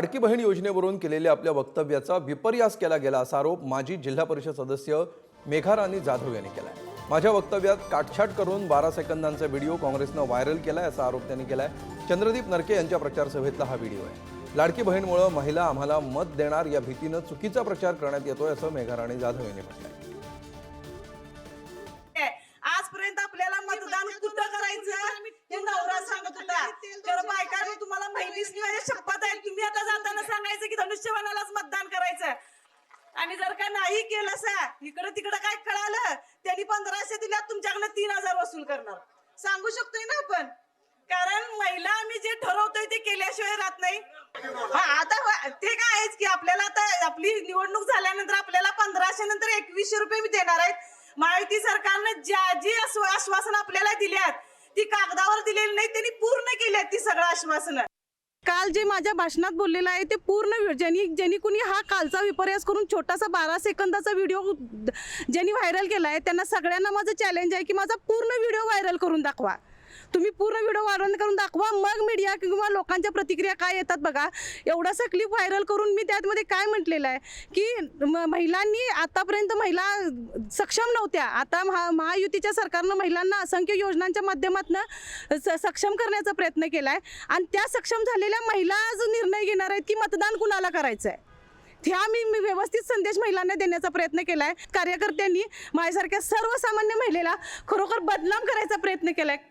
लाडकी बहीण योजनेवरून केलेल्या आपल्या वक्तव्याचा विपर्यास केला गेला असा आरोप माजी जिल्हा परिषद सदस्य मेघा राणी जाधव यांनी केलाय। माझ्या वक्तव्यात काटछाट करून 12 सेकंदांचा व्हिडिओ काँग्रेसने व्हायरल केलाय असा आरोप त्यांनी केलाय। चंद्रदीप नरके यांच्या प्रचार सभेतला हा व्हिडिओ आहे। लाडकी बहीणमुळे महिला आम्हाला मत देणार या भीतीने चुकीचा प्रचार करण्यात येतोय असं मेघा राणी जाधव यांनी म्हटलंय। आजपर्यंत आपल्याला मतदान कुठं करायचं हे नवरा सांगत होता। तर बायकांनी तुम्हाला महिलीच शपथ आहे, तुम्ही आता जाताना सांगायचं की धनुष्यबाणालाच मतदान करायचं। आणि जर का नाही केलं सा इकडे तिकडे काय कळालं त्यांनी 1500 दिल्यात तुमच्याकडे 3000 वसूल करणार सांगू शकतोय ना आपण। कारण महिला आम्ही जे ठरवतोय ते केल्याशिवाय राहत नाही। आता ते काय आहेच की आपल्याला आता आपली निवडणूक झाल्यानंतर आपल्याला 1500 नंतर 2100 रुपये मी देणार आहेत। माहिती सरकारने जी आश्वासन आपल्याला दिल्यात ती कागदावर दिलेली नाही, त्यांनी पूर्ण केल्यात ती सगळं आश्वासन। काल जे माझ्या भाषणात बोललेलं आहे ते पूर्ण ज्यांनी कुणी हा कालचा विपर्यास करून छोटासा 12 सेकंदाचा व्हिडिओ ज्यांनी व्हायरल केला आहे त्यांना सगळ्यांना माझं चॅलेंज आहे की माझा पूर्ण व्हिडिओ व्हायरल करून दाखवा। तुम्ही पूर्ण व्हिडिओ व्हायरल करून दाखवा, मग मीडिया किंवा लोकांच्या प्रतिक्रिया काय येतात बघा। एवढासा क्लिप व्हायरल करून मी त्यामध्ये काय म्हटलेलं आहे की महिलांनी आतापर्यंत महिला सक्षम नव्हत्या, आता महायुतीच्या सरकारनं महिलांना असंख्य योजनांच्या माध्यमातून सक्षम करण्याचा प्रयत्न केला आहे आणि त्या सक्षम झालेल्या महिला आज निर्णय घेणार आहेत की मतदान कुणाला करायचं आहे। ह्या मी व्यवस्थित संदेश महिलांना देण्याचा प्रयत्न केला आहे। कार्यकर्त्यांनी माझ्यासारख्या सर्वसामान्य महिलेला खरोखर बदनाम करायचा प्रयत्न केला आहे।